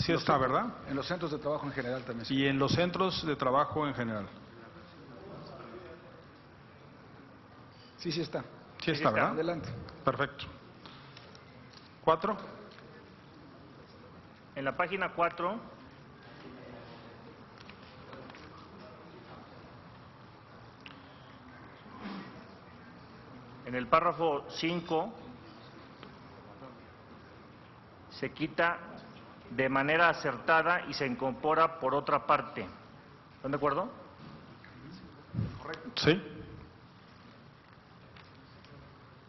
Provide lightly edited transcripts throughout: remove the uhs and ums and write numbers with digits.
Sí está, ¿verdad? En los centros de trabajo en general también. Y en los centros de trabajo en general. Sí, sí está. Sí está, ¿verdad? Adelante. Perfecto. 4. En la página 4, en el párrafo 5, se quita de manera acertada y se incorpora por otra parte. ¿Están de acuerdo? Sí.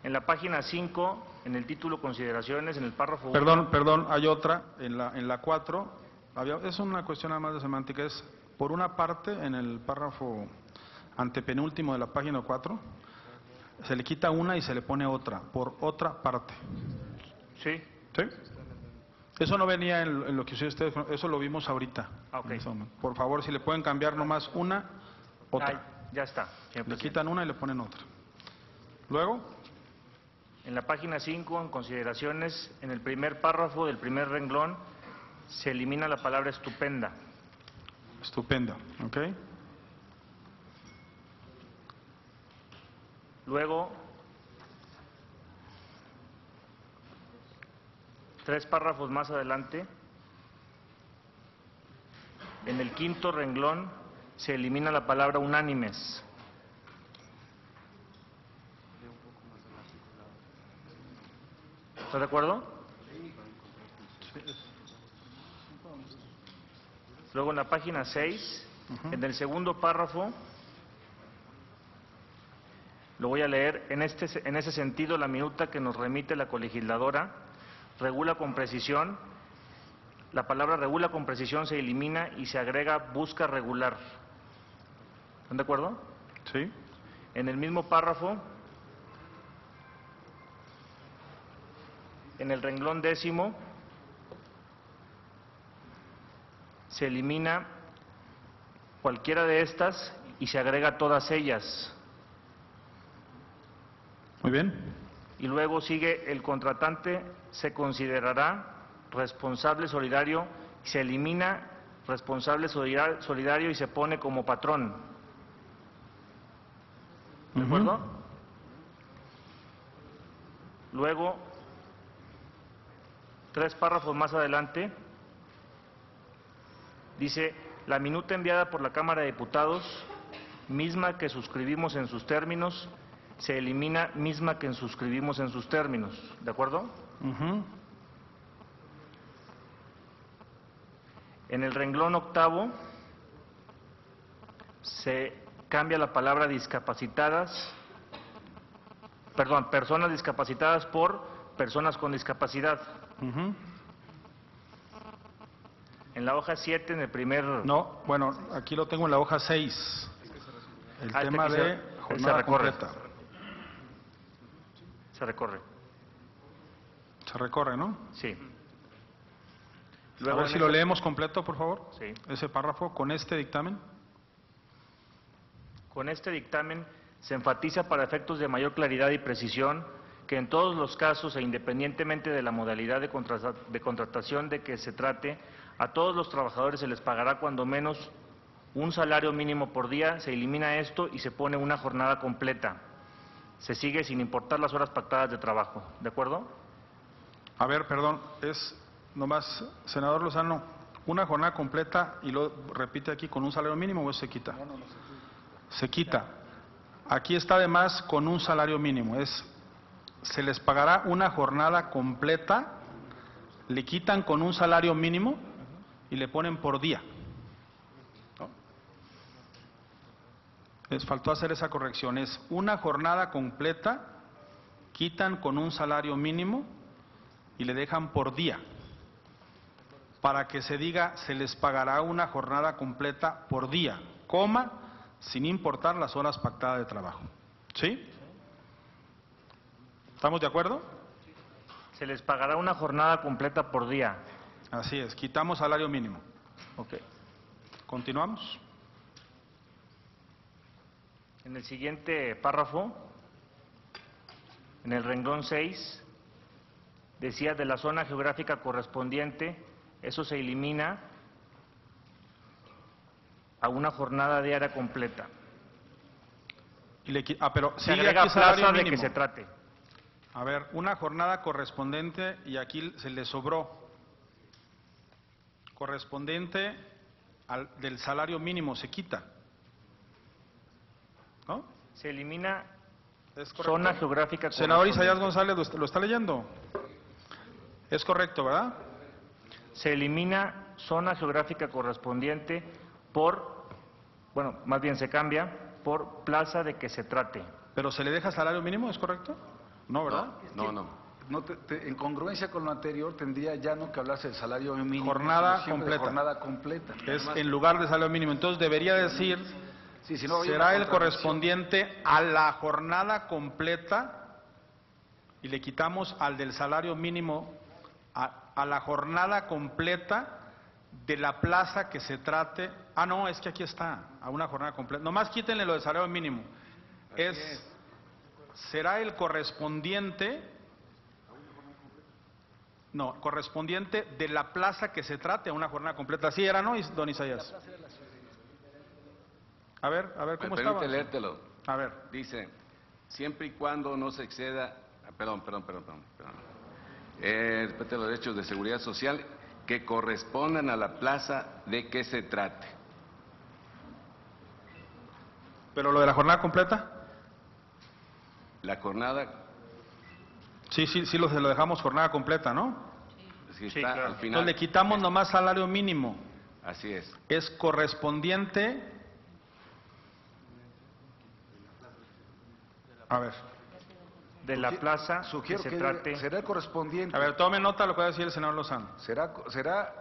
En la página 5, en el título Consideraciones, en el párrafo 1. Perdón, hay otra, en la 4, es una cuestión nada más de semántica, es por una parte, en el párrafo antepenúltimo de la página 4, se le quita una y se le pone otra, por otra parte. Sí. ¿Sí? Eso no venía en lo que ustedes, eso lo vimos ahorita. Ok. Por favor, si le pueden cambiar nomás una, otra. Ya está. Le quitan una y le ponen otra. Luego, en la página 5, en consideraciones, en el primer párrafo del primer renglón, se elimina la palabra estupenda. estupenda, ¿ok? Luego, 3 párrafos más adelante, en el quinto renglón, se elimina la palabra unánimes. ¿Estás de acuerdo? Luego en la página 6, en el segundo párrafo, lo voy a leer, en ese sentido la minuta que nos remite la colegisladora regula con precisión, la palabra regula con precisión se elimina y se agrega busca regular. ¿Están de acuerdo? Sí. En el mismo párrafo, en el renglón 10º, se elimina cualquiera de estas y se agrega todas ellas. Muy bien. Y luego sigue el contratante se considerará responsable solidario, se elimina responsable solidario y se pone como patrón. ¿De acuerdo? Luego, 3 párrafos más adelante, dice, la minuta enviada por la Cámara de Diputados, misma que suscribimos en sus términos, se elimina misma que suscribimos en sus términos. ¿De acuerdo? En el renglón 8, se cambia la palabra discapacitadas, personas discapacitadas por personas con discapacidad. En la hoja 7, en el primer... No, bueno, aquí lo tengo en la hoja 6. El tema de jornada completa. Se recorre. Se recorre, ¿no? Sí. Luego, a ver si lo leemos completo, por favor. Sí. Ese párrafo, con este dictamen. Con este dictamen se enfatiza para efectos de mayor claridad y precisión que en todos los casos e independientemente de la modalidad de contratación de que se trate, a todos los trabajadores se les pagará cuando menos un salario mínimo por día, se elimina esto y se pone una jornada completa. Se sigue sin importar las horas pactadas de trabajo. ¿De acuerdo? A ver, perdón, es nomás, senador Lozano, una jornada completa y lo repite aquí con un salario mínimo o se quita. No, Se quita. Aquí está además con un salario mínimo, se les pagará una jornada completa, le quitan con un salario mínimo y le ponen por día. ¿No? Les faltó hacer esa corrección, es una jornada completa, quitan con un salario mínimo y le dejan por día, para que se diga se les pagará una jornada completa por día, coma, sin importar las horas pactadas de trabajo. ¿Sí? ¿Estamos de acuerdo? Se les pagará una jornada completa por día. Así es, quitamos salario mínimo. Ok. Continuamos. En el siguiente párrafo, en el renglón 6, decía de la zona geográfica correspondiente Eso se elimina a una jornada diaria completa. Pero Se sigue agrega aquí salario plaza de mínimo. que se trate. A ver, una jornada correspondiente, y aquí se le sobró, correspondiente del salario mínimo, se quita. ¿No? Se elimina ¿Es correcto? zona geográfica Senador Isaías correspondiente. González, ¿lo está leyendo? Es correcto, ¿verdad? Se elimina zona geográfica correspondiente por, bueno, más bien se cambia por plaza de que se trate. Pero se le deja salario mínimo, ¿es correcto? No, ¿verdad? En congruencia con lo anterior, tendría ya no que hablarse de salario mínimo. Jornada sino siempre completa. de jornada completa. Es en lugar de salario mínimo. Entonces debería decir, Sí, si no, hay será una el contradicción. correspondiente a la jornada completa, y le quitamos al del salario mínimo, a la jornada completa de la plaza que se trate. Ah, no, es que aquí está, a una jornada completa. Nomás quítenle lo del salario mínimo. Será el correspondiente, no, correspondiente de la plaza que se trate a una jornada completa. Así era, ¿no, don Isaías? A ver, ¿cómo estaba? Permite leértelo. A ver. Dice, siempre y cuando no se exceda, respete los derechos de seguridad social que correspondan a la plaza de que se trate. ¿Pero lo de la jornada completa? La jornada, Sí, lo dejamos jornada completa, ¿no? si Sí, está claro. al final. Entonces le quitamos nomás salario mínimo. Así es. Es correspondiente. A ver, De la plaza que Sugiero se que trate. será el correspondiente. a ver, tome nota lo que va a decir el senador Lozano. Será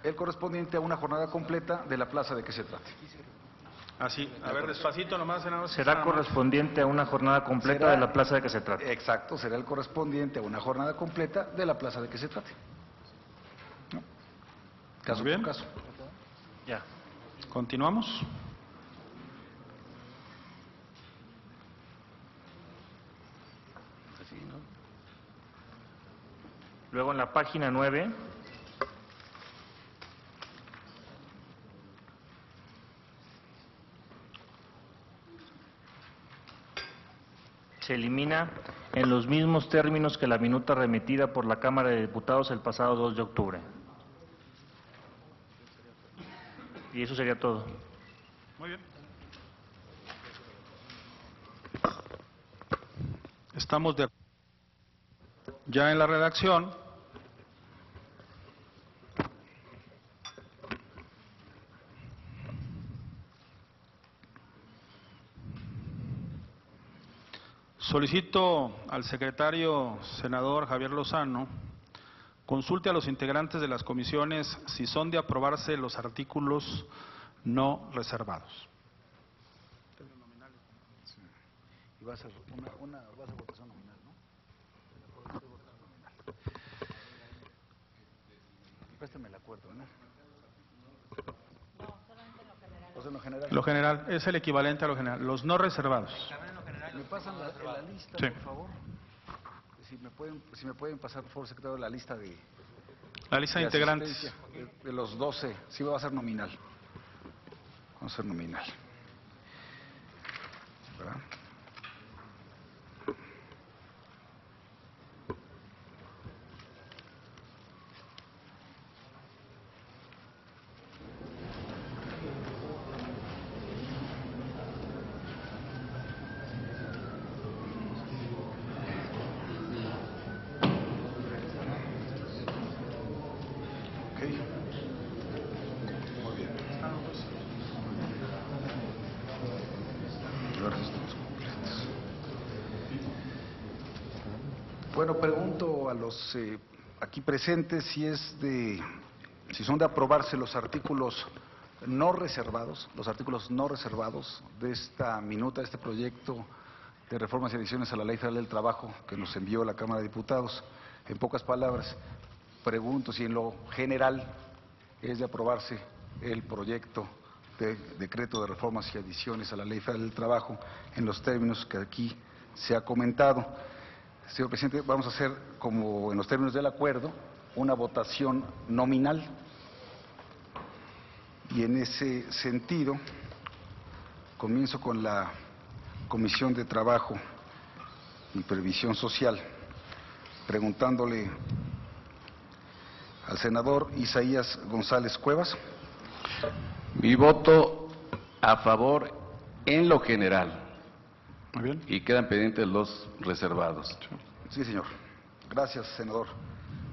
el correspondiente a una jornada completa de la plaza de que se trate. Así, a ver, despacito nomás, senador. Será Nada más. correspondiente a una jornada completa Será- de la plaza de que se trate. Exacto, será el correspondiente a una jornada completa de la plaza de que se trate. ¿No? Caso Muy bien. por caso. Ya. Continuamos. Así, ¿no? Luego en la página 9, se elimina en los mismos términos que la minuta remitida por la Cámara de Diputados el pasado 2 de octubre. Y eso sería todo. Muy bien. Estamos de ya en la redacción. Solicito al secretario senador Javier Lozano consulte a los integrantes de las comisiones si son de aprobarse los artículos no reservados. Y va a ser va a ser votación nominal, ¿no? Préstame el acuerdo, ¿no? Pues en lo general. Lo general es el equivalente a lo general, los no reservados. ¿Me pasan la lista, Sí. por favor? Si me pueden pasar, por favor, secretario, la lista de La lista de integrantes. asistencia de los 12. Sí, va a ser nominal. Va a ser nominal. ¿Verdad? Ok. Muy bien. Ahora sí estamos completos. Bueno, pregunto a los aquí presentes si son de aprobarse los artículos no reservados, de esta minuta, de este proyecto de reformas y adiciones a la Ley Federal del Trabajo que nos envió la Cámara de Diputados. En pocas palabras, pregunto si en lo general es de aprobarse el proyecto de decreto de reformas y adiciones a la Ley Federal del Trabajo en los términos que aquí se ha comentado. Señor presidente, vamos a hacer, como en los términos del acuerdo, una votación nominal. Y en ese sentido, comienzo con la Comisión de Trabajo y Previsión Social, preguntándole al senador Isaías González Cuevas. Mi voto a favor en lo general. Muy bien. Y quedan pendientes los reservados. Sí, señor. Gracias, senador.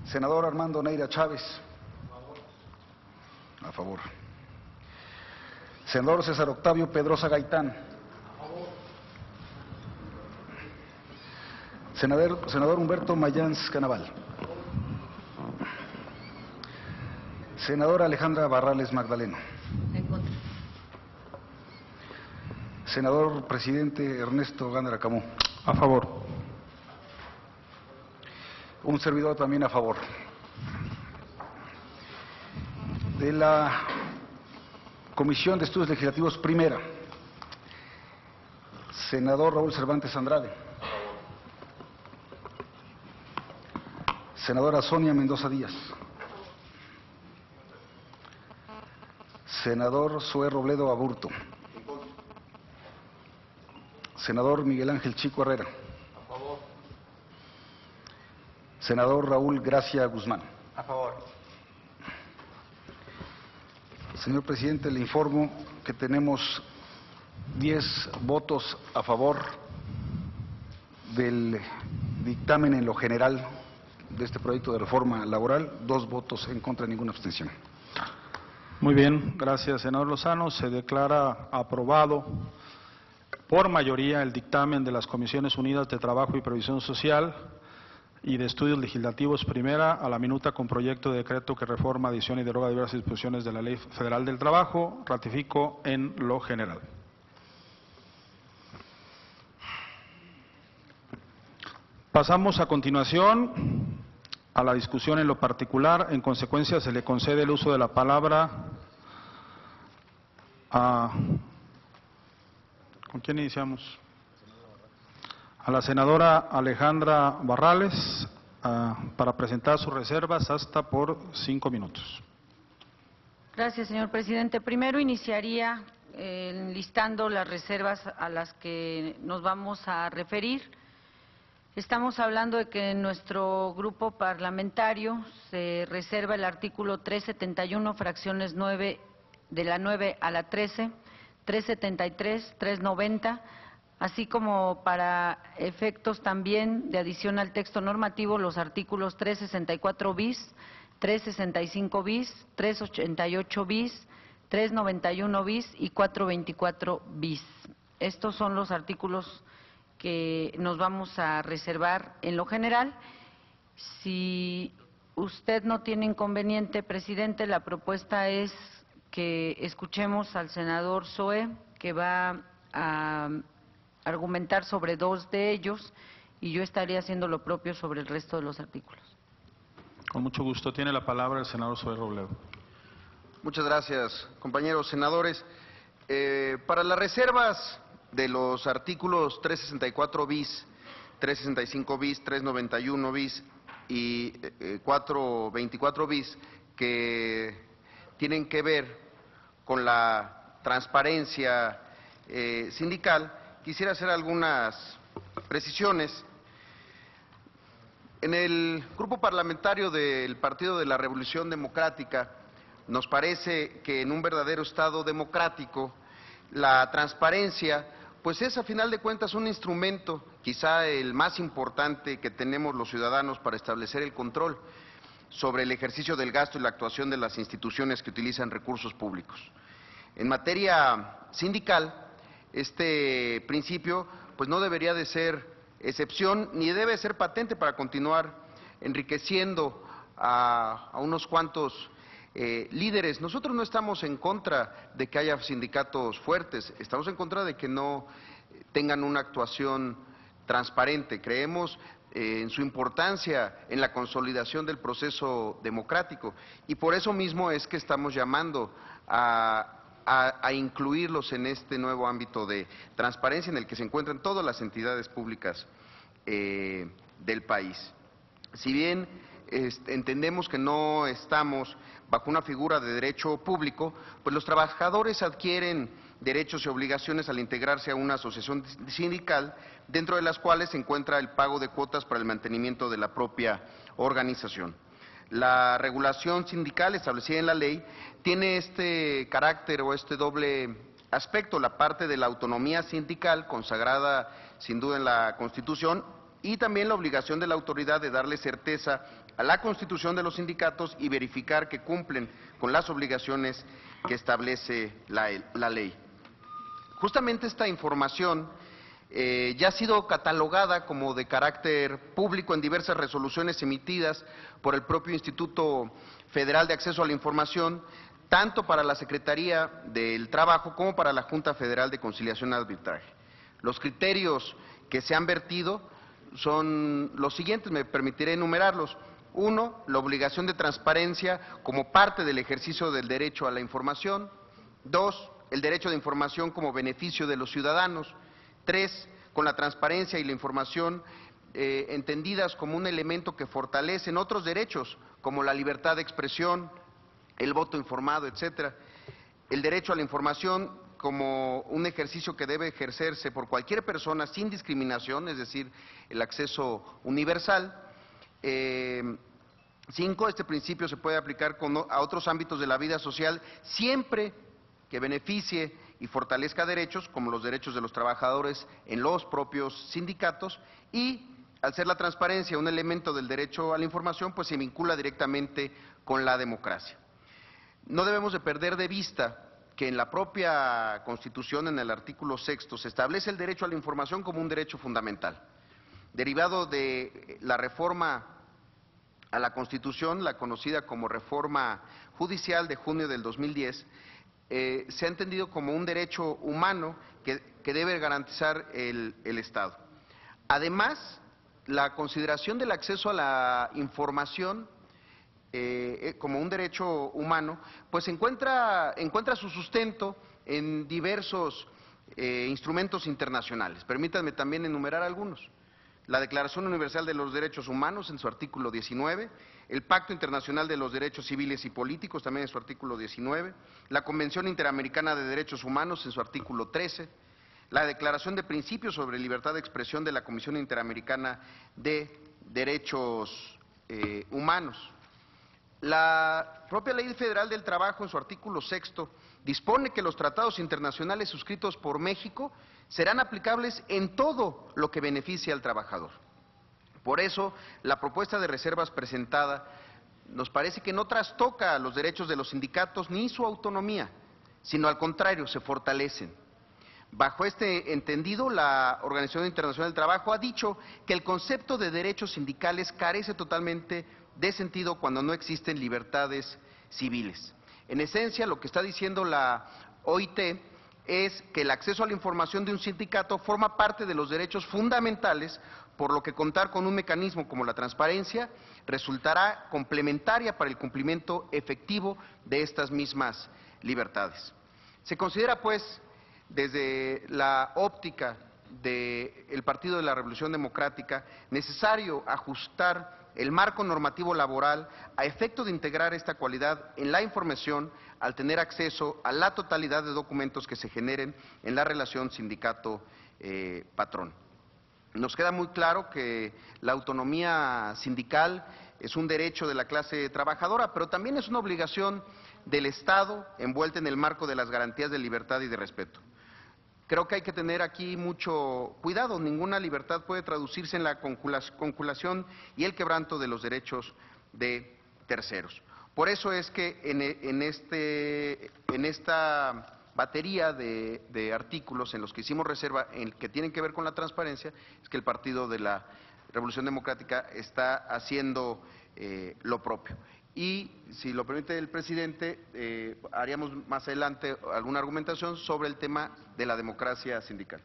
Senador Armando Neira Chávez. A favor. Senador César Octavio Pedrosa Gaitán. Senador Humberto Mayans Canaval. Senadora Alejandra Barrales Magdaleno. En contra. Senador Presidente Ernesto Gándara Camú. A favor. Un servidor también a favor. De la Comisión de Estudios Legislativos Primera, senador Raúl Cervantes Andrade. Senadora Sonia Mendoza Díaz. Senador Zoé Robledo Aburto. Senador Miguel Ángel Chico Herrera. A favor. Senador Raúl Gracia Guzmán. A favor. Señor presidente, le informo que tenemos 10 votos a favor del dictamen en lo general de este proyecto de reforma laboral, 2 votos en contra y ninguna abstención. Muy bien, gracias, senador Lozano. Se declara aprobado por mayoría el dictamen de las Comisiones Unidas de Trabajo y Previsión Social y de Estudios Legislativos Primera a la minuta con proyecto de decreto que reforma, adiciona y deroga diversas disposiciones de la Ley Federal del Trabajo. Ratifico en lo general. Pasamos a continuación a la discusión en lo particular. En consecuencia, se le concede el uso de la palabra a... ¿Con quién iniciamos? A la senadora Alejandra Barrales para presentar sus reservas hasta por 5 minutos. Gracias, señor presidente. Primero iniciaría listando las reservas a las que nos vamos a referir. Estamos hablando de que en nuestro grupo parlamentario se reserva el artículo 371, fracciones 9, de la 9 a la 13, 373, 390, así como para efectos también de adición al texto normativo los artículos 364 bis, 365 bis, 388 bis, 391 bis y 424 bis. Estos son los artículos que nos vamos a reservar en lo general. Si usted no tiene inconveniente, presidente, la propuesta es que escuchemos al senador Zoé, que va a argumentar sobre 2 de ellos, y yo estaría haciendo lo propio sobre el resto de los artículos. Con mucho gusto. Tiene la palabra el senador Zoé Robledo. Muchas gracias, compañeros senadores. Para las reservas de los artículos 364 bis, 365 bis, 391 bis y 424 bis, que tienen que ver con la transparencia sindical, quisiera hacer algunas precisiones. En el grupo parlamentario del Partido de la Revolución Democrática nos parece que en un verdadero Estado democrático la transparencia pues es a final de cuentas un instrumento, quizá el más importante que tenemos los ciudadanos para establecer el control sobre el ejercicio del gasto y la actuación de las instituciones que utilizan recursos públicos. En materia sindical, este principio pues no debería de ser excepción ni debe ser patente para continuar enriqueciendo a unos cuantos líderes. Nosotros no estamos en contra de que haya sindicatos fuertes, estamos en contra de que no tengan una actuación transparente. Creemos en su importancia en la consolidación del proceso democrático y por eso mismo es que estamos llamando a incluirlos en este nuevo ámbito de transparencia en el que se encuentran todas las entidades públicas del país. Si bien entendemos que no estamos bajo una figura de derecho público, pues los trabajadores adquieren derechos y obligaciones al integrarse a una asociación sindical, dentro de las cuales se encuentra el pago de cuotas para el mantenimiento de la propia organización. La regulación sindical establecida en la ley tiene este carácter o este doble aspecto, la parte de la autonomía sindical consagrada sin duda en la Constitución y también la obligación de la autoridad de darle certeza a la constitución de los sindicatos y verificar que cumplen con las obligaciones que establece la ley. Justamente esta información ya ha sido catalogada como de carácter público en diversas resoluciones emitidas por el propio Instituto Federal de Acceso a la Información, tanto para la Secretaría del Trabajo como para la Junta Federal de Conciliación y Arbitraje. Los criterios que se han vertido son los siguientes, me permitiré enumerarlos. 1, la obligación de transparencia como parte del ejercicio del derecho a la información. 2, el derecho de información como beneficio de los ciudadanos. 3, con la transparencia y la información entendidas como un elemento que fortalecen otros derechos, como la libertad de expresión, el voto informado, etcétera. El derecho a la información como un ejercicio que debe ejercerse por cualquier persona sin discriminación, es decir, el acceso universal. 5, este principio se puede aplicar a otros ámbitos de la vida social siempre que beneficie y fortalezca derechos, como los derechos de los trabajadores en los propios sindicatos, y al ser la transparencia un elemento del derecho a la información, pues se vincula directamente con la democracia. No debemos de perder de vista que en la propia Constitución, en el artículo 6, se establece el derecho a la información como un derecho fundamental. Derivado de la reforma a la Constitución, la conocida como reforma judicial de junio del 2010, se ha entendido como un derecho humano que debe garantizar el Estado. Además, la consideración del acceso a la información como un derecho humano, pues encuentra su sustento en diversos instrumentos internacionales. Permítanme también enumerar algunos. La Declaración Universal de los Derechos Humanos en su artículo 19, el Pacto Internacional de los Derechos Civiles y Políticos también en su artículo 19, la Convención Interamericana de Derechos Humanos en su artículo 13, la Declaración de Principios sobre Libertad de Expresión de la Comisión Interamericana de Derechos Humanos. La propia Ley Federal del Trabajo en su artículo 6 dispone que los tratados internacionales suscritos por México serán aplicables en todo lo que beneficie al trabajador. Por eso, la propuesta de reservas presentada nos parece que no trastoca los derechos de los sindicatos ni su autonomía, sino al contrario, se fortalecen. Bajo este entendido, la Organización Internacional del Trabajo ha dicho que el concepto de derechos sindicales carece totalmente de sentido cuando no existen libertades civiles. En esencia, lo que está diciendo la OIT es que el acceso a la información de un sindicato forma parte de los derechos fundamentales, por lo que contar con un mecanismo como la transparencia resultará complementaria para el cumplimiento efectivo de estas mismas libertades. Se considera, pues, desde la óptica del Partido de la Revolución Democrática, necesario ajustar el marco normativo laboral a efecto de integrar esta cualidad en la información al tener acceso a la totalidad de documentos que se generen en la relación sindicato-patrón. Nos queda muy claro que la autonomía sindical es un derecho de la clase trabajadora, pero también es una obligación del Estado envuelta en el marco de las garantías de libertad y de respeto. Creo que hay que tener aquí mucho cuidado, ninguna libertad puede traducirse en la conculación y el quebranto de los derechos de terceros. Por eso es que en esta batería de artículos en los que hicimos reserva, en que tienen que ver con la transparencia, es que el Partido de la Revolución Democrática está haciendo lo propio. Y, si lo permite el presidente, haríamos más adelante alguna argumentación sobre el tema de la democracia sindical.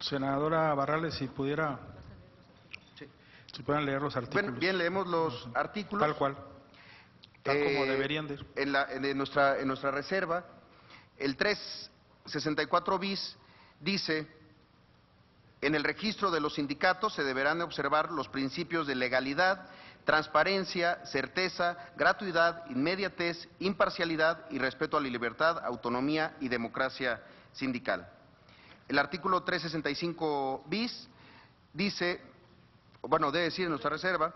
Senadora Barrales, si pudiera, Sí. si puedan leer los artículos. Bueno, bien, leemos los artículos. Tal cual, tal como deberían de ir. En nuestra reserva, el 364 bis dice En el registro de los sindicatos se deberán observar los principios de legalidad, transparencia, certeza, gratuidad, inmediatez, imparcialidad y respeto a la libertad, autonomía y democracia sindical. El artículo 365 bis dice, bueno, debe decir en nuestra reserva,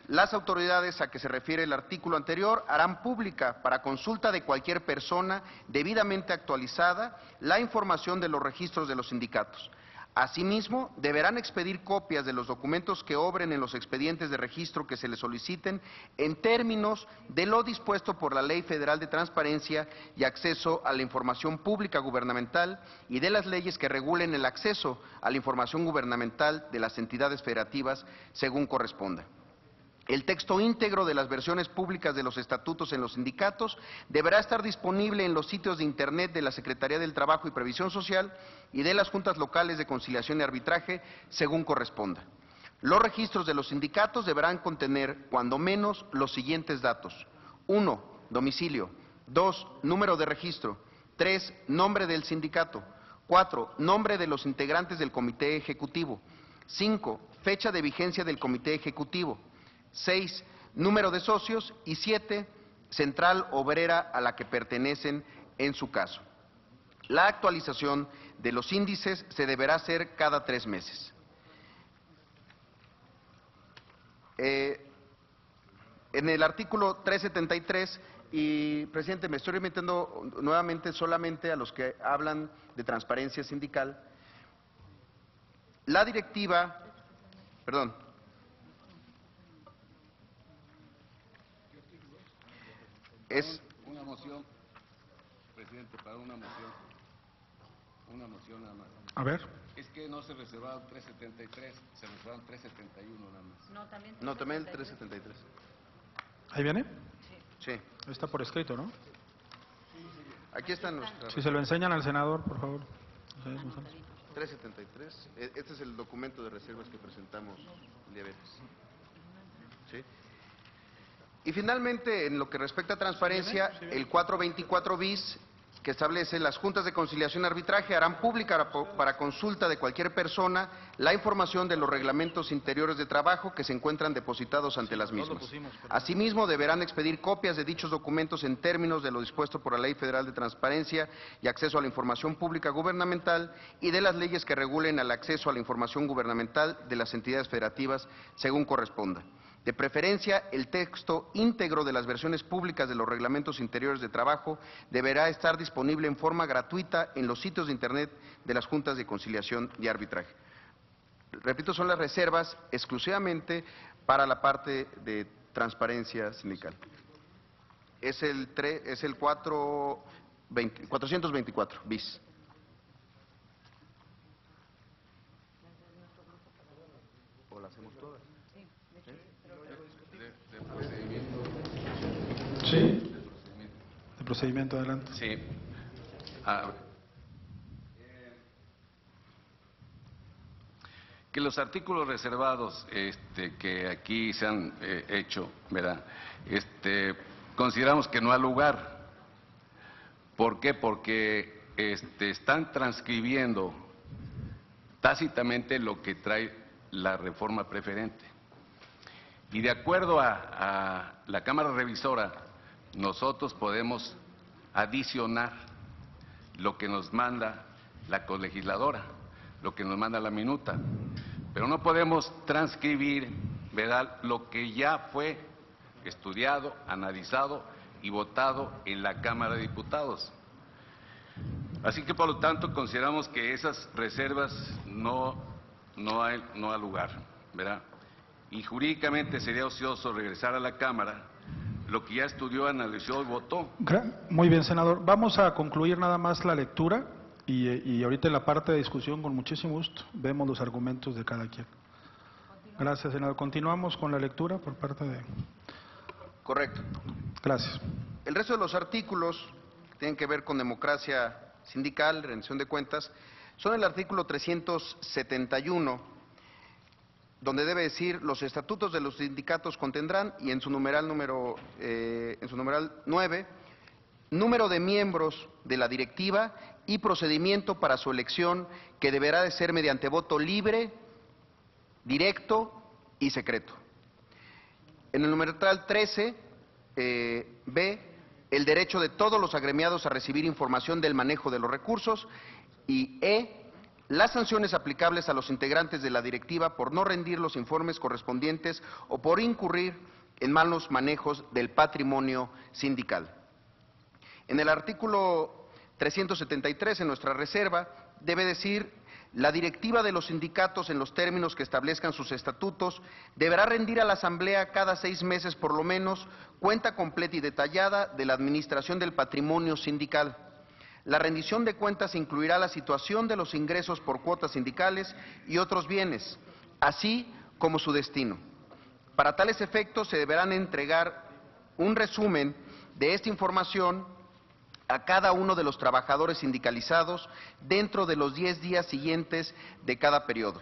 las autoridades a que se refiere el artículo anterior harán pública para consulta de cualquier persona debidamente actualizada la información de los registros de los sindicatos. Asimismo, deberán expedir copias de los documentos que obren en los expedientes de registro que se les soliciten en términos de lo dispuesto por la Ley Federal de Transparencia y Acceso a la Información Pública Gubernamental y de las leyes que regulen el acceso a la información gubernamental de las entidades federativas según corresponda. El texto íntegro de las versiones públicas de los estatutos en los sindicatos deberá estar disponible en los sitios de Internet de la Secretaría del Trabajo y Previsión Social y de las Juntas Locales de Conciliación y Arbitraje, según corresponda. Los registros de los sindicatos deberán contener, cuando menos, los siguientes datos. 1. Domicilio. 2. Número de registro. 3. Nombre del sindicato. 4. Nombre de los integrantes del Comité Ejecutivo. 5. Fecha de vigencia del Comité Ejecutivo. 6. Número de socios y 7. Central obrera a la que pertenecen en su caso. La actualización de los índices se deberá hacer cada 3 meses. En el artículo 373, y presidente, me estoy remitiendo nuevamente solamente a los que hablan de transparencia sindical. La directiva, perdón, es una moción, presidente, para una moción nada más. A ver. Es que no se reservaron 373, se reservaron 371 nada más. no, también el 373. ¿Ahí viene? Sí, Está por escrito, ¿no? aquí está nuestra. Si se lo enseñan al senador, por favor. 373, este es el documento de reservas que presentamos el día viernes. ¿Sí? Y finalmente, en lo que respecta a transparencia, el 424 bis, que establece las juntas de conciliación y arbitraje harán pública para consulta de cualquier persona la información de los reglamentos interiores de trabajo que se encuentran depositados ante las mismas. Asimismo, deberán expedir copias de dichos documentos en términos de lo dispuesto por la Ley Federal de Transparencia y Acceso a la Información Pública Gubernamental y de las leyes que regulen el acceso a la información gubernamental de las entidades federativas según corresponda. De preferencia, el texto íntegro de las versiones públicas de los reglamentos interiores de trabajo deberá estar disponible en forma gratuita en los sitios de Internet de las Juntas de Conciliación y Arbitraje. Repito, son las reservas exclusivamente para la parte de transparencia sindical. Es el 424 bis. ¿O la hacemos todas? Sí. De procedimiento, adelante. Sí. Que los artículos reservados que aquí se han hecho, ¿verdad? Consideramos que no ha lugar. ¿Por qué? Porque están transcribiendo tácitamente lo que trae la reforma preferente. Y de acuerdo a la Cámara Revisora, nosotros podemos adicionar lo que nos manda la colegisladora, lo que nos manda la minuta, pero no podemos transcribir, ¿verdad?, lo que ya fue estudiado, analizado y votado en la Cámara de Diputados. Así que, por lo tanto, consideramos que esas reservas no ha lugar, ¿verdad? Y jurídicamente sería ocioso regresar a la Cámara lo que ya estudió, analizó y votó. Muy bien, senador. Vamos a concluir nada más la lectura y ahorita en la parte de discusión, con muchísimo gusto, vemos los argumentos de cada quien. Gracias, senador. Continuamos con la lectura por parte de... Correcto. Gracias. El resto de los artículos que tienen que ver con democracia sindical, rendición de cuentas, son el artículo 371, donde debe decir los estatutos de los sindicatos contendrán, y en su numeral 9, número de miembros de la directiva y procedimiento para su elección, que deberá de ser mediante voto libre, directo y secreto. En el numeral 13, B, el derecho de todos los agremiados a recibir información del manejo de los recursos, y E, las sanciones aplicables a los integrantes de la directiva por no rendir los informes correspondientes o por incurrir en malos manejos del patrimonio sindical. En el artículo 373, en nuestra reserva, debe decir: la directiva de los sindicatos, en los términos que establezcan sus estatutos, deberá rendir a la Asamblea cada 6 meses por lo menos cuenta completa y detallada de la administración del patrimonio sindical. La rendición de cuentas incluirá la situación de los ingresos por cuotas sindicales y otros bienes, así como su destino. Para tales efectos se deberán entregar un resumen de esta información a cada uno de los trabajadores sindicalizados dentro de los 10 días siguientes de cada periodo.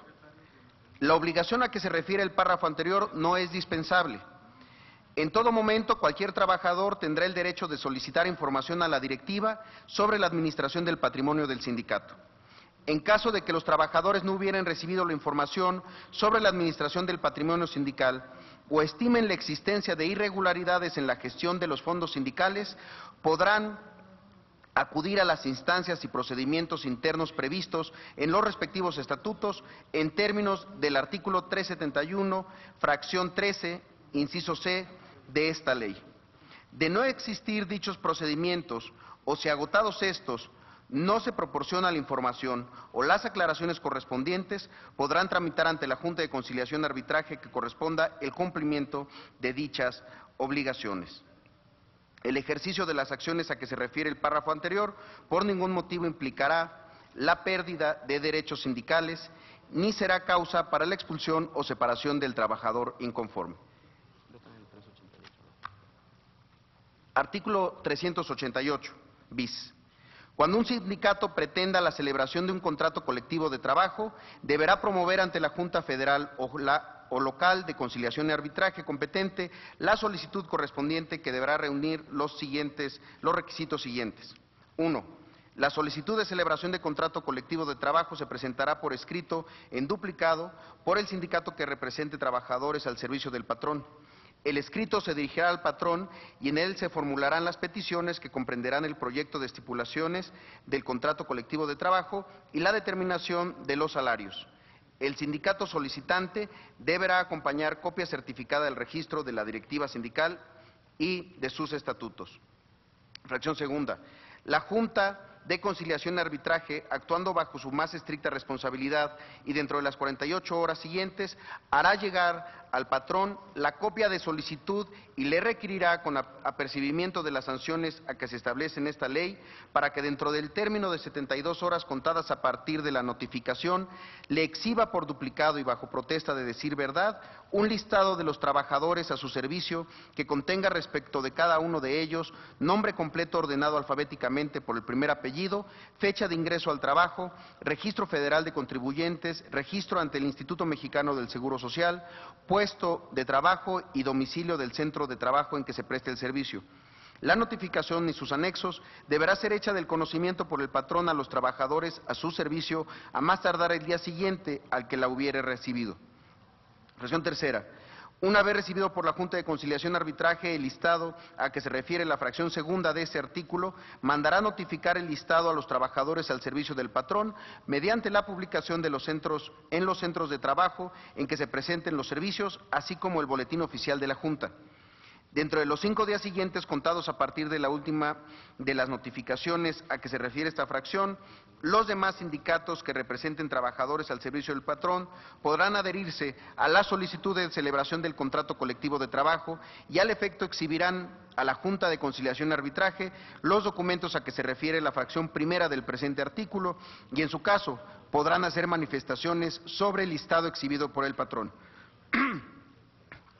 La obligación a que se refiere el párrafo anterior no es dispensable. En todo momento, cualquier trabajador tendrá el derecho de solicitar información a la directiva sobre la administración del patrimonio del sindicato. En caso de que los trabajadores no hubieran recibido la información sobre la administración del patrimonio sindical o estimen la existencia de irregularidades en la gestión de los fondos sindicales, podrán acudir a las instancias y procedimientos internos previstos en los respectivos estatutos en términos del artículo 371, fracción 13, inciso C, de esta ley. De no existir dichos procedimientos, o si agotados estos, no se proporciona la información o las aclaraciones correspondientes, podrán tramitar ante la Junta de Conciliación y Arbitraje que corresponda el cumplimiento de dichas obligaciones. El ejercicio de las acciones a que se refiere el párrafo anterior por ningún motivo implicará la pérdida de derechos sindicales, ni será causa para la expulsión o separación del trabajador inconforme. Artículo 388, bis. Cuando un sindicato pretenda la celebración de un contrato colectivo de trabajo, deberá promover ante la Junta Federal o local de conciliación y arbitraje competente la solicitud correspondiente, que deberá reunir los requisitos siguientes. 1. La solicitud de celebración de contrato colectivo de trabajo se presentará por escrito en duplicado por el sindicato que represente trabajadores al servicio del patrón. El escrito se dirigirá al patrón y en él se formularán las peticiones que comprenderán el proyecto de estipulaciones del contrato colectivo de trabajo y la determinación de los salarios. El sindicato solicitante deberá acompañar copia certificada del registro de la directiva sindical y de sus estatutos. Fracción segunda. La Junta de Conciliación y Arbitraje, actuando bajo su más estricta responsabilidad y dentro de las 48 horas siguientes, hará llegar al patrón la copia de solicitud y le requerirá, con apercibimiento de las sanciones a que se establece en esta ley, para que dentro del término de 72 horas contadas a partir de la notificación, le exhiba por duplicado y bajo protesta de decir verdad un listado de los trabajadores a su servicio que contenga respecto de cada uno de ellos nombre completo ordenado alfabéticamente por el primer apellido, fecha de ingreso al trabajo, registro federal de contribuyentes, registro ante el Instituto Mexicano del Seguro Social, puesto de trabajo y domicilio del centro de trabajo en que se preste el servicio. La notificación y sus anexos deberá ser hecha del conocimiento por el patrón a los trabajadores a su servicio a más tardar el día siguiente al que la hubiere recibido. Fracción tercera. Una vez recibido por la Junta de Conciliación y Arbitraje el listado a que se refiere la fracción segunda de este artículo, mandará notificar el listado a los trabajadores al servicio del patrón mediante la publicación de en los centros de trabajo en que se presenten los servicios, así como el boletín oficial de la Junta. Dentro de los 5 días siguientes, contados a partir de la última de las notificaciones a que se refiere esta fracción, los demás sindicatos que representen trabajadores al servicio del patrón podrán adherirse a la solicitud de celebración del contrato colectivo de trabajo y al efecto exhibirán a la Junta de Conciliación y Arbitraje los documentos a que se refiere la fracción primera del presente artículo y, en su caso, podrán hacer manifestaciones sobre el listado exhibido por el patrón.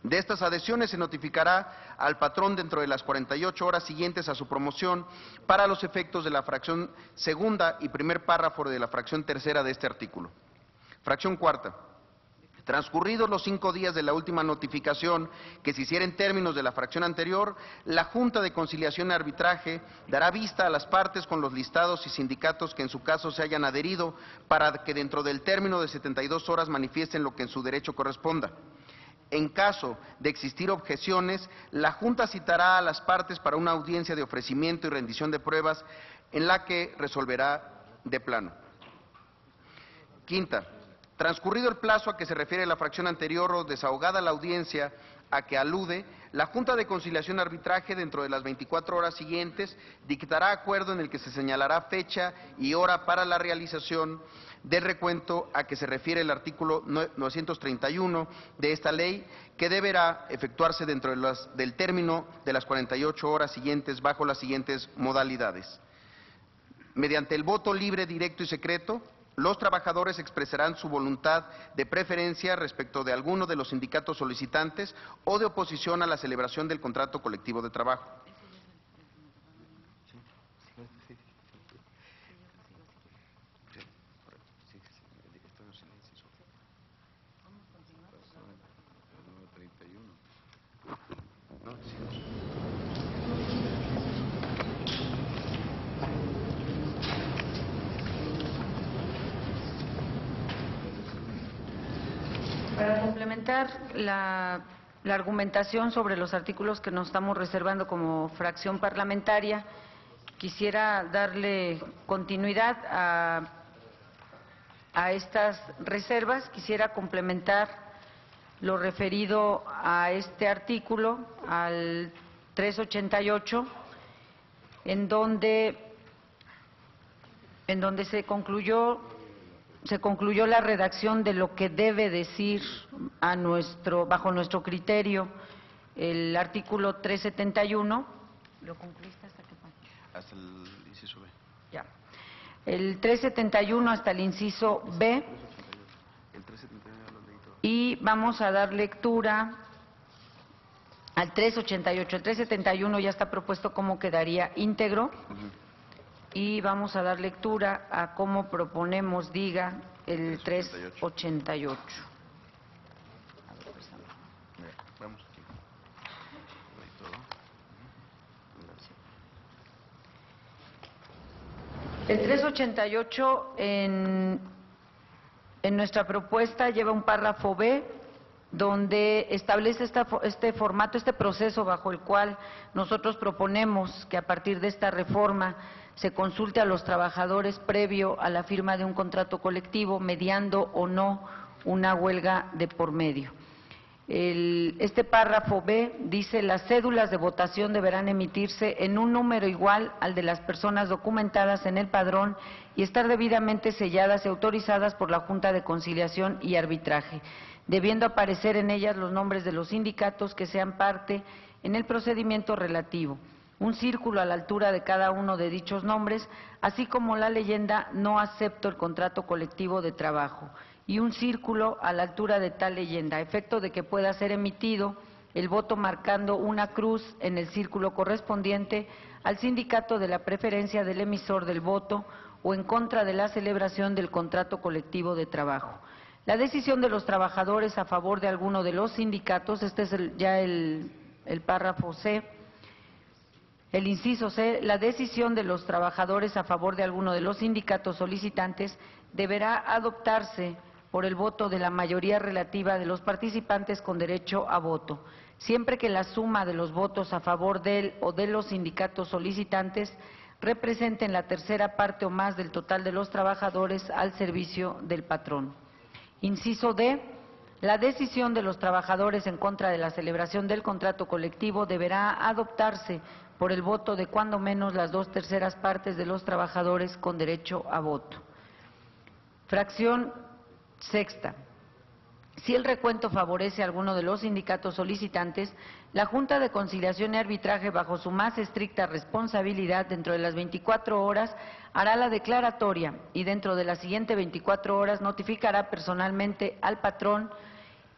De estas adhesiones se notificará al patrón dentro de las 48 horas siguientes a su promoción para los efectos de la fracción segunda y primer párrafo de la fracción tercera de este artículo. Fracción cuarta. Transcurridos los 5 días de la última notificación que se hiciera en términos de la fracción anterior, la Junta de Conciliación y Arbitraje dará vista a las partes con los listados y sindicatos que en su caso se hayan adherido para que dentro del término de 72 horas manifiesten lo que en su derecho corresponda. En caso de existir objeciones, la Junta citará a las partes para una audiencia de ofrecimiento y rendición de pruebas en la que resolverá de plano. Quinta, transcurrido el plazo a que se refiere la fracción anterior o desahogada la audiencia a que alude, la Junta de Conciliación y Arbitraje, dentro de las 24 horas siguientes, dictará acuerdo en el que se señalará fecha y hora para la realización del recuento a que se refiere el artículo 931 de esta ley, que deberá efectuarse dentro del término de las 48 horas siguientes bajo las siguientes modalidades. Mediante el voto libre, directo y secreto, los trabajadores expresarán su voluntad de preferencia respecto de alguno de los sindicatos solicitantes o de oposición a la celebración del contrato colectivo de trabajo. Para complementar la argumentación sobre los artículos que nos estamos reservando como fracción parlamentaria, quisiera darle continuidad a estas reservas. Quisiera complementar lo referido a este artículo, al 388, en donde se concluyó la redacción de lo que debe decir bajo nuestro criterio el artículo 371. ¿Lo concluiste hasta qué parte? Hasta el inciso B. Ya. El 371 hasta el inciso B. Y vamos a dar lectura al 388. El 371 ya está propuesto cómo quedaría íntegro. Y vamos a dar lectura a cómo proponemos, diga, el 388. Vamos aquí. El 388 en nuestra propuesta lleva un párrafo B, donde establece este formato, este proceso bajo el cual nosotros proponemos que a partir de esta reforma se consulte a los trabajadores previo a la firma de un contrato colectivo, mediando o no una huelga de por medio. Este párrafo B dice: las cédulas de votación deberán emitirse en un número igual al de las personas documentadas en el padrón y estar debidamente selladas y autorizadas por la Junta de Conciliación y Arbitraje, debiendo aparecer en ellas los nombres de los sindicatos que sean parte en el procedimiento relativo, un círculo a la altura de cada uno de dichos nombres, así como la leyenda "no acepto el contrato colectivo de trabajo", y un círculo a la altura de tal leyenda, a efecto de que pueda ser emitido el voto marcando una cruz en el círculo correspondiente al sindicato de la preferencia del emisor del voto o en contra de la celebración del contrato colectivo de trabajo. La decisión de los trabajadores a favor de alguno de los sindicatos, este es el párrafo C, el inciso C, la decisión de los trabajadores a favor de alguno de los sindicatos solicitantes deberá adoptarse por el voto de la mayoría relativa de los participantes con derecho a voto, siempre que la suma de los votos a favor del o de los sindicatos solicitantes representen la tercera parte o más del total de los trabajadores al servicio del patrón. Inciso D, la decisión de los trabajadores en contra de la celebración del contrato colectivo deberá adoptarse por el voto de cuando menos las 2/3 partes de los trabajadores con derecho a voto. Fracción sexta. Si el recuento favorece a alguno de los sindicatos solicitantes, la Junta de Conciliación y Arbitraje, bajo su más estricta responsabilidad, dentro de las 24 horas, hará la declaratoria y dentro de las siguientes 24 horas notificará personalmente al patrón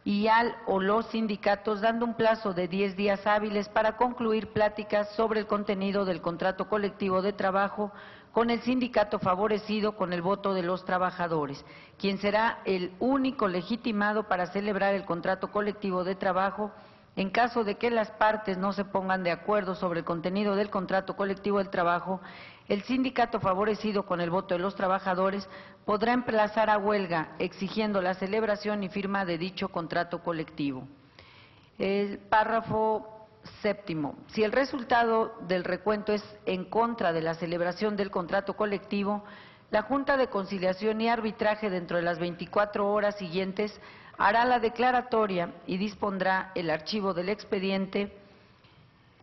y al o los sindicatos, dando un plazo de 10 días hábiles para concluir pláticas sobre el contenido del contrato colectivo de trabajo con el sindicato favorecido con el voto de los trabajadores, quien será el único legitimado para celebrar el contrato colectivo de trabajo. En caso de que las partes no se pongan de acuerdo sobre el contenido del contrato colectivo del trabajo, el sindicato favorecido con el voto de los trabajadores podrá emplazar a huelga exigiendo la celebración y firma de dicho contrato colectivo. El párrafo séptimo. Si el resultado del recuento es en contra de la celebración del contrato colectivo, la Junta de Conciliación y Arbitraje dentro de las 24 horas siguientes hará la declaratoria y dispondrá el archivo del expediente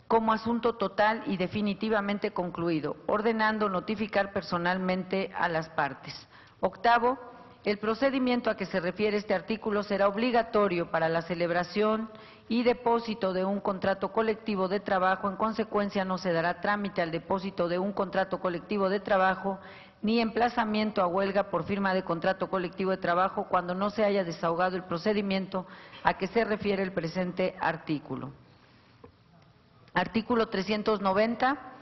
como asunto total y definitivamente concluido, ordenando notificar personalmente a las partes. Octavo, el procedimiento a que se refiere este artículo será obligatorio para la celebración y depósito de un contrato colectivo de trabajo. En consecuencia, no se dará trámite al depósito de un contrato colectivo de trabajo ni emplazamiento a huelga por firma de contrato colectivo de trabajo cuando no se haya desahogado el procedimiento a que se refiere el presente artículo. Artículo 390.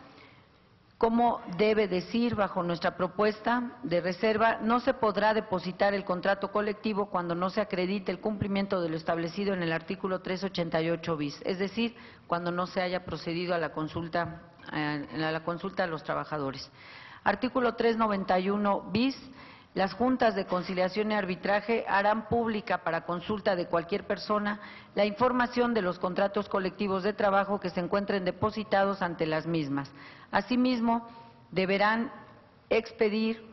Como debe decir bajo nuestra propuesta de reserva, no se podrá depositar el contrato colectivo cuando no se acredite el cumplimiento de lo establecido en el artículo 388 bis, es decir, cuando no se haya procedido a la consulta a los trabajadores. Artículo 391 bis. Las juntas de conciliación y arbitraje harán pública para consulta de cualquier persona la información de los contratos colectivos de trabajo que se encuentren depositados ante las mismas. Asimismo, deberán expedir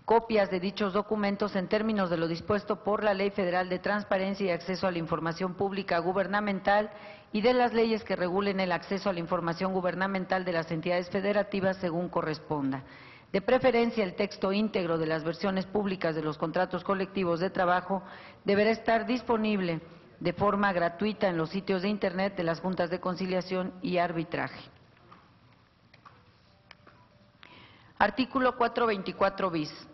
copias de dichos documentos en términos de lo dispuesto por la Ley Federal de Transparencia y Acceso a la Información Pública Gubernamental y de las leyes que regulen el acceso a la información gubernamental de las entidades federativas según corresponda. De preferencia, el texto íntegro de las versiones públicas de los contratos colectivos de trabajo deberá estar disponible de forma gratuita en los sitios de Internet de las Juntas de Conciliación y Arbitraje. Artículo 424 bis.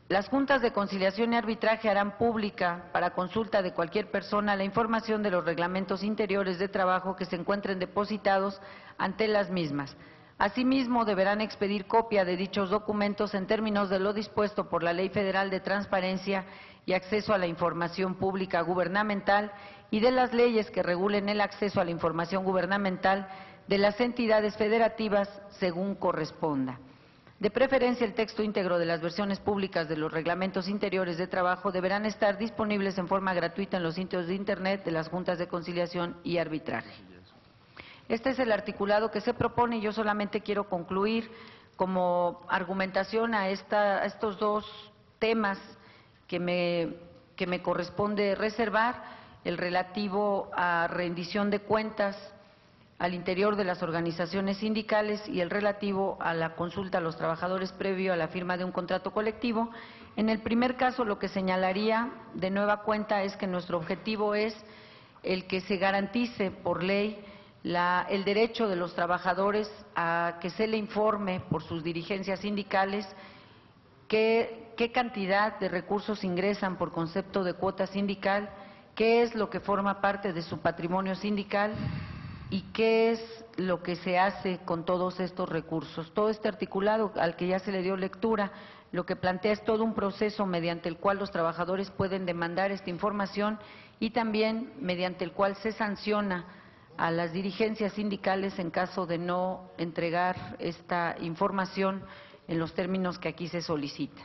Las Juntas de Conciliación y Arbitraje harán pública para consulta de cualquier persona la información de los reglamentos interiores de trabajo que se encuentren depositados ante las mismas. Asimismo, deberán expedir copia de dichos documentos en términos de lo dispuesto por la Ley Federal de Transparencia y Acceso a la Información Pública Gubernamental y de las leyes que regulen el acceso a la información gubernamental de las entidades federativas según corresponda. De preferencia, el texto íntegro de las versiones públicas de los reglamentos interiores de trabajo deberán estar disponibles en forma gratuita en los sitios de Internet de las Juntas de Conciliación y Arbitraje. Este es el articulado que se propone y yo solamente quiero concluir como argumentación a estos dos temas que me corresponde reservar, el relativo a rendición de cuentas al interior de las organizaciones sindicales y el relativo a la consulta a los trabajadores previo a la firma de un contrato colectivo. En el primer caso, lo que señalaría de nueva cuenta es que nuestro objetivo es el que se garantice por ley el derecho de los trabajadores a que se le informe por sus dirigencias sindicales qué cantidad de recursos ingresan por concepto de cuota sindical, qué es lo que forma parte de su patrimonio sindical y qué es lo que se hace con todos estos recursos. Todo este articulado al que ya se le dio lectura, lo que plantea es todo un proceso mediante el cual los trabajadores pueden demandar esta información y también mediante el cual se sanciona a las dirigencias sindicales en caso de no entregar esta información en los términos que aquí se solicita.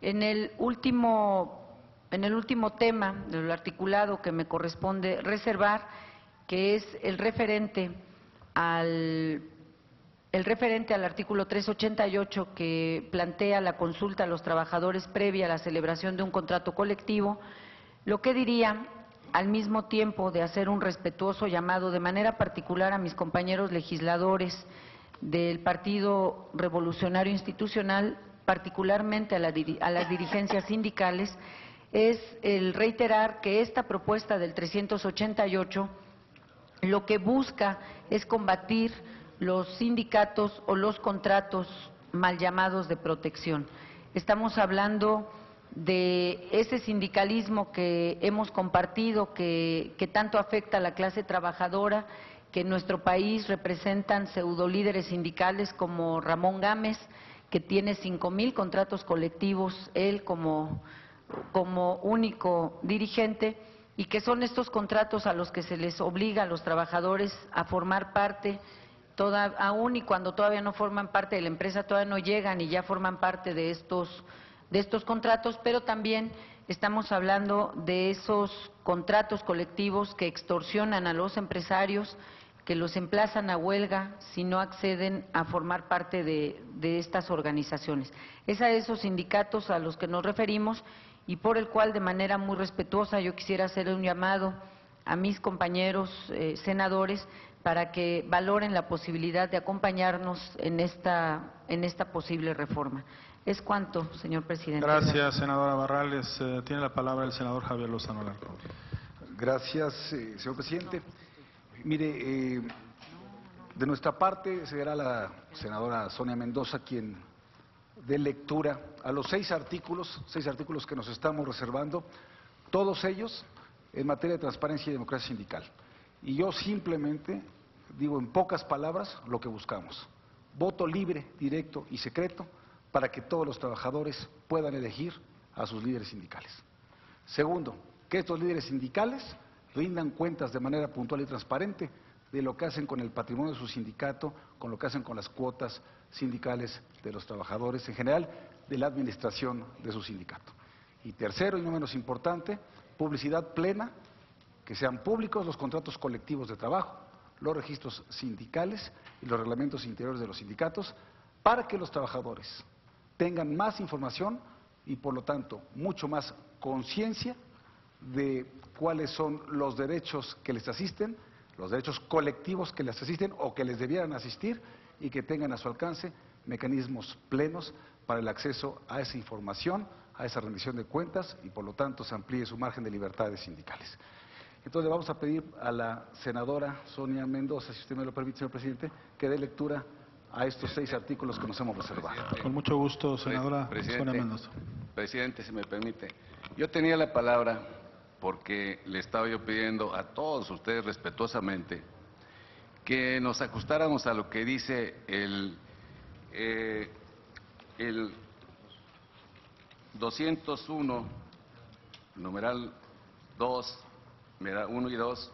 En el último tema del articulado que me corresponde reservar, que es el referente al artículo 388 que plantea la consulta a los trabajadores previa a la celebración de un contrato colectivo, lo que diría, al mismo tiempo de hacer un respetuoso llamado de manera particular a mis compañeros legisladores del Partido Revolucionario Institucional, particularmente a las dirigencias sindicales, es el reiterar que esta propuesta del 388 lo que busca es combatir los sindicatos o los contratos mal llamados de protección. Estamos hablando de ese sindicalismo que hemos compartido, que tanto afecta a la clase trabajadora, que en nuestro país representan pseudolíderes sindicales como Ramón Gámez, que tiene 5,000 contratos colectivos, él como único dirigente, y que son estos contratos a los que se les obliga a los trabajadores a formar parte, aún y cuando todavía no forman parte de la empresa, todavía no llegan y ya forman parte de estos contratos, pero también estamos hablando de esos contratos colectivos que extorsionan a los empresarios, que los emplazan a huelga si no acceden a formar parte de estas organizaciones. Es a esos sindicatos a los que nos referimos y por el cual, de manera muy respetuosa, yo quisiera hacer un llamado a mis compañeros senadores para que valoren la posibilidad de acompañarnos en esta posible reforma. Es cuanto, señor presidente. Gracias, senadora Barrales. Tiene la palabra el senador Javier Lozano Alarcón. Gracias, señor presidente. Mire, de nuestra parte será la senadora Sonia Mendoza quien dé lectura a los 6 artículos que nos estamos reservando, todos ellos en materia de transparencia y democracia sindical. Y yo simplemente digo en pocas palabras lo que buscamos: voto libre, directo y secreto para que todos los trabajadores puedan elegir a sus líderes sindicales. Segundo, que estos líderes sindicales rindan cuentas de manera puntual y transparente de lo que hacen con el patrimonio de su sindicato, con lo que hacen con las cuotas sindicales de los trabajadores, en general de la administración de su sindicato. Y tercero, y no menos importante, publicidad plena, que sean públicos los contratos colectivos de trabajo, los registros sindicales y los reglamentos interiores de los sindicatos, para que los trabajadores tengan más información y, por lo tanto, mucho más conciencia de cuáles son los derechos que les asisten, los derechos colectivos que les asisten o que les debieran asistir, y que tengan a su alcance mecanismos plenos para el acceso a esa información, a esa rendición de cuentas, y por lo tanto se amplíe su margen de libertades sindicales. Entonces le vamos a pedir a la senadora Sonia Mendoza, si usted me lo permite, señor presidente, que dé lectura a estos 6 artículos que nos hemos reservado. Con mucho gusto, senadora Sonia Mendoza. Presidente, si me permite, yo tenía la palabra porque le estaba yo pidiendo a todos ustedes respetuosamente que nos ajustáramos a lo que dice el 201, numeral 2, 1 y 2,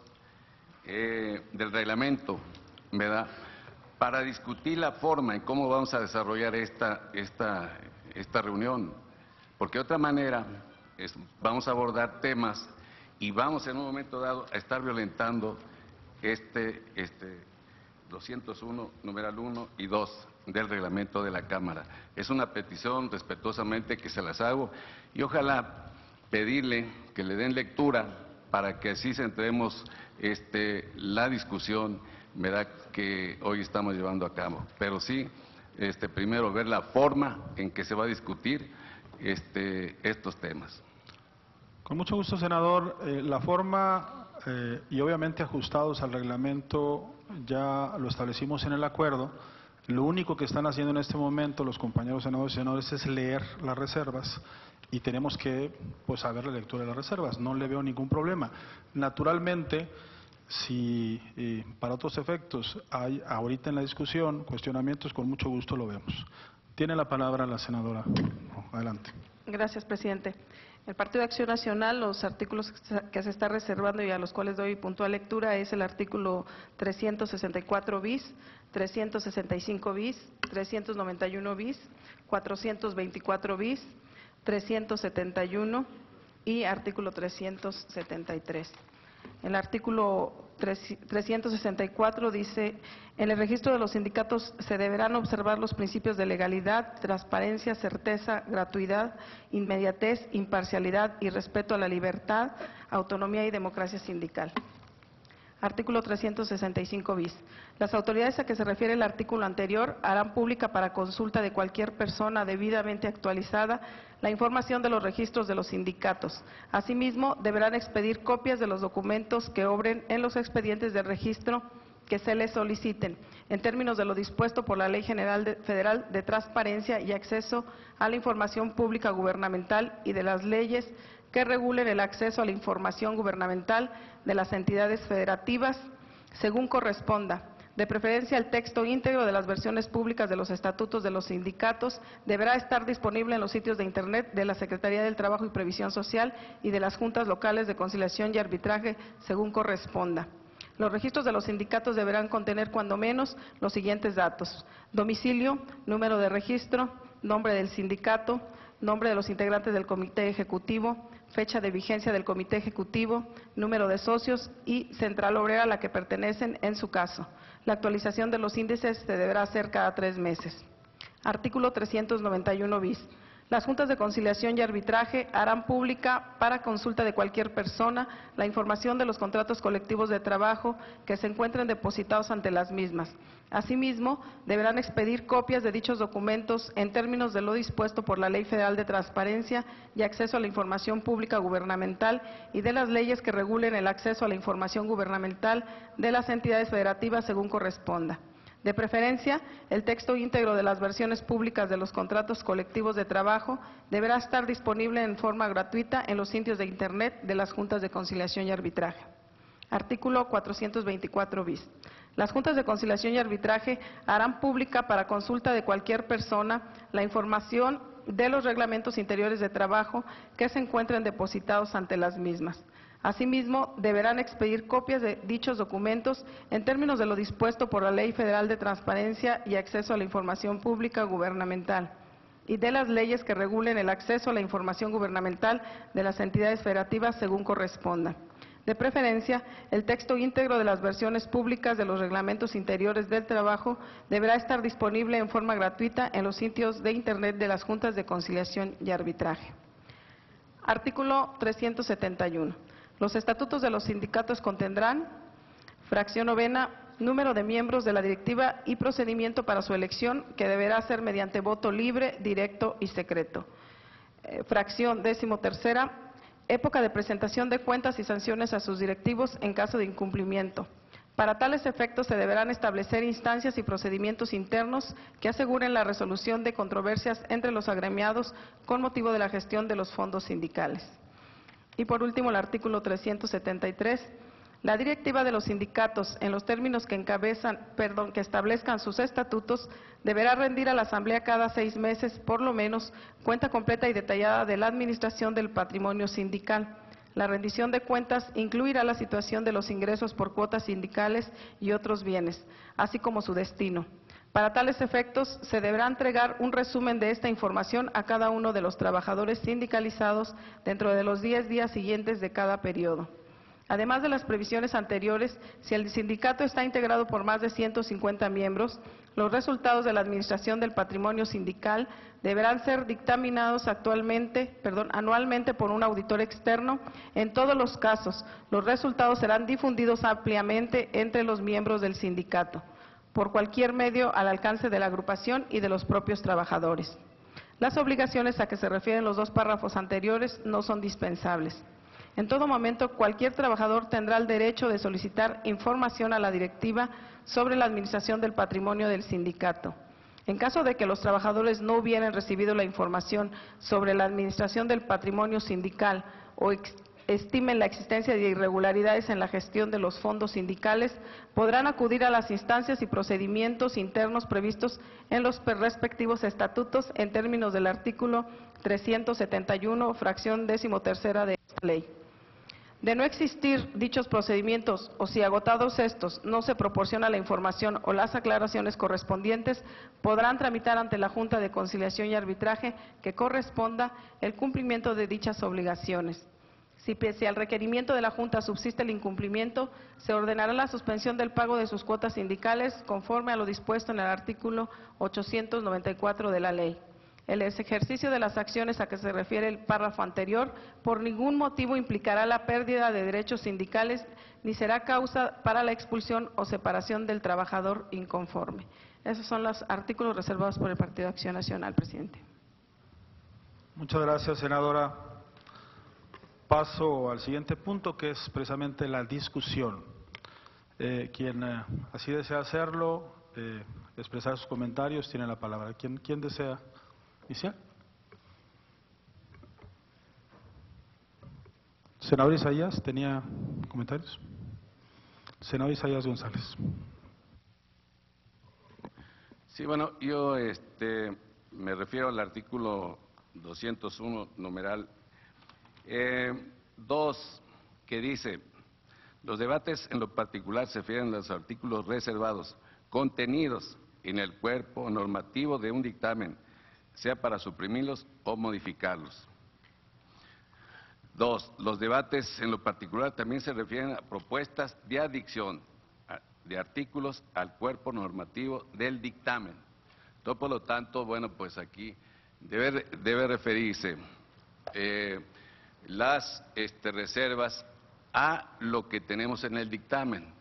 del reglamento, ¿verdad?, para discutir la forma en cómo vamos a desarrollar esta reunión, porque de otra manera vamos a abordar temas y vamos en un momento dado a estar violentando 201, numeral 1 y 2 del reglamento de la Cámara. Es una petición respetuosamente que se las hago y ojalá pedirle que le den lectura para que así centremos la discusión, ¿verdad?, que hoy estamos llevando a cabo. Pero sí, primero ver la forma en que se va a discutir estos temas. Con mucho gusto, senador. La forma y obviamente ajustados al reglamento ya lo establecimos en el acuerdo. Lo único que están haciendo en este momento los compañeros senadores y senadores es leer las reservas y tenemos que saber la lectura de las reservas. No le veo ningún problema. Naturalmente, si para otros efectos hay ahorita en la discusión cuestionamientos, con mucho gusto lo vemos. Tiene la palabra la senadora. Adelante. Gracias, presidente. El Partido de Acción Nacional, los artículos que se está reservando y a los cuales doy puntual lectura es el artículo 364 bis, 365 bis, 391 bis, 424 bis, 371 y artículo 373. El artículo 364 dice: en el registro de los sindicatos se deberán observar los principios de legalidad, transparencia, certeza, gratuidad, inmediatez, imparcialidad y respeto a la libertad, autonomía y democracia sindical. Artículo 365 bis. Las autoridades a que se refiere el artículo anterior harán pública para consulta de cualquier persona debidamente actualizada la información de los registros de los sindicatos. Asimismo, deberán expedir copias de los documentos que obren en los expedientes de registro que se les soliciten, en términos de lo dispuesto por la Ley General Federal de Transparencia y Acceso a la Información Pública Gubernamental y de las leyes que regulen el acceso a la información gubernamental de las entidades federativas, según corresponda. De preferencia, el texto íntegro de las versiones públicas de los estatutos de los sindicatos deberá estar disponible en los sitios de Internet de la Secretaría del Trabajo y Previsión Social y de las Juntas Locales de Conciliación y Arbitraje, según corresponda. Los registros de los sindicatos deberán contener cuando menos los siguientes datos: domicilio, número de registro, nombre del sindicato, nombre de los integrantes del comité ejecutivo, fecha de vigencia del comité ejecutivo, número de socios y central obrera a la que pertenecen en su caso. La actualización de los índices se deberá hacer cada 3 meses. Artículo 391 bis. Las juntas de conciliación y arbitraje harán pública para consulta de cualquier persona la información de los contratos colectivos de trabajo que se encuentren depositados ante las mismas. Asimismo, deberán expedir copias de dichos documentos en términos de lo dispuesto por la Ley Federal de Transparencia y Acceso a la Información Pública Gubernamental y de las leyes que regulen el acceso a la información gubernamental de las entidades federativas según corresponda. De preferencia, el texto íntegro de las versiones públicas de los contratos colectivos de trabajo deberá estar disponible en forma gratuita en los sitios de Internet de las Juntas de Conciliación y Arbitraje. Artículo 424 bis. Las Juntas de Conciliación y Arbitraje harán pública para consulta de cualquier persona la información de los reglamentos interiores de trabajo que se encuentren depositados ante las mismas. Asimismo, deberán expedir copias de dichos documentos en términos de lo dispuesto por la Ley Federal de Transparencia y Acceso a la Información Pública Gubernamental y de las leyes que regulen el acceso a la información gubernamental de las entidades federativas según corresponda. De preferencia, el texto íntegro de las versiones públicas de los reglamentos interiores del trabajo deberá estar disponible en forma gratuita en los sitios de Internet de las Juntas de Conciliación y Arbitraje. Artículo 371. Los estatutos de los sindicatos contendrán, fracción novena, número de miembros de la directiva y procedimiento para su elección, que deberá ser mediante voto libre, directo y secreto. Fracción decimotercera, época de presentación de cuentas y sanciones a sus directivos en caso de incumplimiento. Para tales efectos se deberán establecer instancias y procedimientos internos que aseguren la resolución de controversias entre los agremiados con motivo de la gestión de los fondos sindicales. Y por último, el artículo 373, la directiva de los sindicatos, en los términos que establezcan sus estatutos, deberá rendir a la Asamblea cada 6 meses, por lo menos, cuenta completa y detallada de la administración del patrimonio sindical. La rendición de cuentas incluirá la situación de los ingresos por cuotas sindicales y otros bienes, así como su destino. Para tales efectos, se deberá entregar un resumen de esta información a cada uno de los trabajadores sindicalizados dentro de los 10 días siguientes de cada periodo. Además de las previsiones anteriores, si el sindicato está integrado por más de 150 miembros, los resultados de la administración del patrimonio sindical deberán ser dictaminados anualmente por un auditor externo. En todos los casos, los resultados serán difundidos ampliamente entre los miembros del sindicato, por cualquier medio al alcance de la agrupación y de los propios trabajadores. Las obligaciones a que se refieren los 2 párrafos anteriores no son dispensables. En todo momento, cualquier trabajador tendrá el derecho de solicitar información a la directiva sobre la administración del patrimonio del sindicato. En caso de que los trabajadores no hubieran recibido la información sobre la administración del patrimonio sindical o estimen la existencia de irregularidades en la gestión de los fondos sindicales, podrán acudir a las instancias y procedimientos internos previstos en los respectivos estatutos en términos del artículo 371, fracción decimotercera de esta ley. De no existir dichos procedimientos o si agotados estos no se proporciona la información o las aclaraciones correspondientes, podrán tramitar ante la Junta de Conciliación y Arbitraje que corresponda el cumplimiento de dichas obligaciones. Si pese al requerimiento de la Junta subsiste el incumplimiento, se ordenará la suspensión del pago de sus cuotas sindicales conforme a lo dispuesto en el artículo 894 de la ley. El ejercicio de las acciones a que se refiere el párrafo anterior por ningún motivo implicará la pérdida de derechos sindicales ni será causa para la expulsión o separación del trabajador inconforme. Esos son los artículos reservados por el Partido Acción Nacional, presidente. Muchas gracias, senadora. Paso al siguiente punto, que es precisamente la discusión. Quien así desea hacerlo, expresar sus comentarios, tiene la palabra. ¿Quién desea iniciar? Senador Isaías, ¿tenía comentarios? Senador Isaías González. Sí, bueno, yo me refiero al artículo 201, numeral 2, que dice: los debates en lo particular se refieren a los artículos reservados contenidos en el cuerpo normativo de un dictamen, sea para suprimirlos o modificarlos. 2. Los debates en lo particular también se refieren a propuestas de adicción de artículos al cuerpo normativo del dictamen. Entonces, por lo tanto, bueno, pues aquí debe referirse las reservas a lo que tenemos en el dictamen,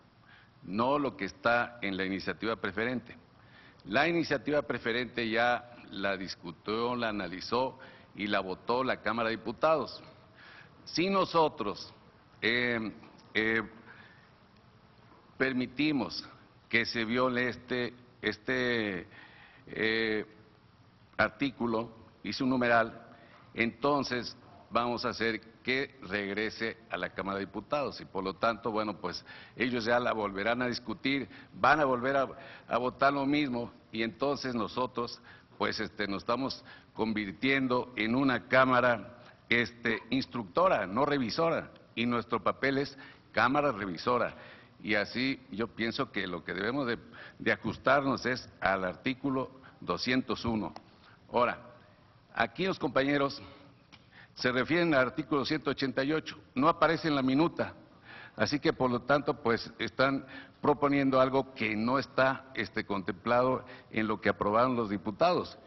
no lo que está en la iniciativa preferente. La iniciativa preferente ya la discutió, la analizó y la votó la Cámara de Diputados. Si nosotros permitimos que se viole este artículo y su numeral, entonces vamos a hacer que regrese a la Cámara de Diputados y por lo tanto, bueno, pues ellos ya la volverán a discutir, van a volver a votar lo mismo y entonces nosotros pues nos estamos convirtiendo en una Cámara instructora, no revisora, y nuestro papel es Cámara revisora. Y así yo pienso que lo que debemos de ajustarnos es al artículo 201. Ahora, aquí los compañeros se refieren al artículo 188, no aparece en la minuta, así que por lo tanto pues están proponiendo algo que no está contemplado en lo que aprobaron los diputados.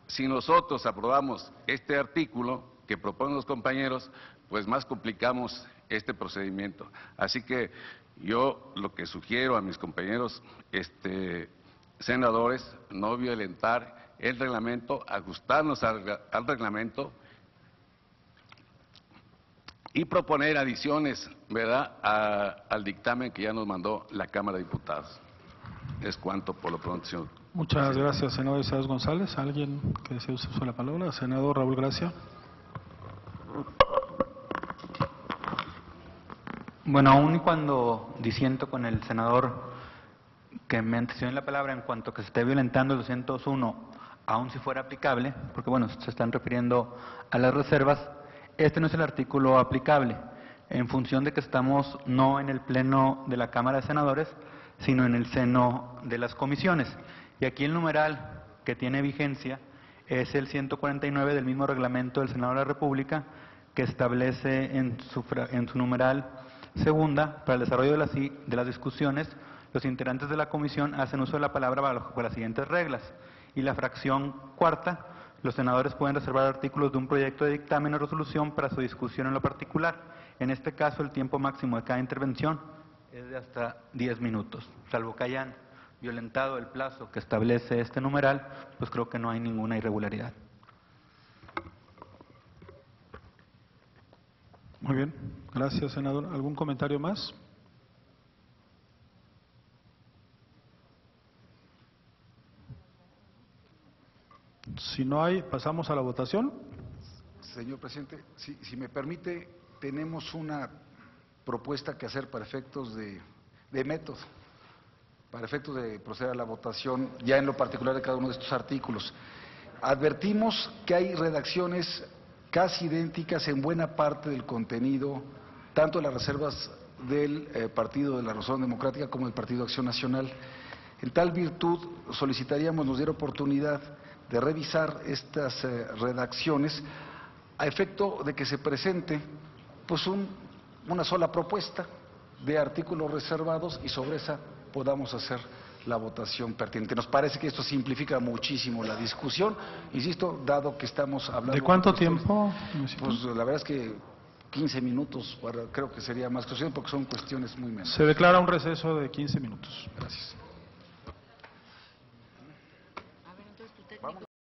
Si nosotros aprobamos este artículo que proponen los compañeros, pues más complicamos este procedimiento. Así que yo lo que sugiero a mis compañeros senadores, no violentar el reglamento, ajustarnos al reglamento y proponer adiciones, ¿verdad?, al dictamen que ya nos mandó la Cámara de Diputados. Es cuanto por lo pronto, señor. Muchas gracias, senador Isaías González. ¿Alguien que desee usar la palabra? Senador Raúl Gracia. Bueno, aún y cuando disiento con el senador que me antecedió en la palabra en cuanto que se esté violentando el 201, aun si fuera aplicable, porque bueno, se están refiriendo a las reservas, este no es el artículo aplicable, en función de que estamos no en el pleno de la Cámara de Senadores, sino en el seno de las comisiones. Y aquí el numeral que tiene vigencia es el 149 del mismo reglamento del Senado de la República, que establece en su numeral segunda, para el desarrollo de las discusiones, los integrantes de la comisión hacen uso de la palabra bajo las siguientes reglas. Y la fracción cuarta, los senadores pueden reservar artículos de un proyecto de dictamen o resolución para su discusión en lo particular. En este caso, el tiempo máximo de cada intervención es de hasta 10 minutos. Salvo que hayan violentado el plazo que establece este numeral, pues creo que no hay ninguna irregularidad. Muy bien, gracias, senador. ¿Algún comentario más? Si no hay, pasamos a la votación. Señor presidente, si me permite, tenemos una propuesta que hacer para efectos de método, para efectos de proceder a la votación, ya en lo particular de cada uno de estos artículos. Advertimos que hay redacciones casi idénticas en buena parte del contenido, tanto de las reservas del Partido de la Revolución Democrática como del Partido Acción Nacional. En tal virtud, solicitaríamos nos diera oportunidad de revisar estas redacciones a efecto de que se presente pues una sola propuesta de artículos reservados y sobre esa podamos hacer la votación pertinente. Nos parece que esto simplifica muchísimo la discusión, insisto, dado que estamos hablando... ¿De cuánto tiempo? Pues la verdad es que 15 minutos, creo que sería más que suficiente porque son cuestiones muy menos. Se declara un receso de 15 minutos. Gracias.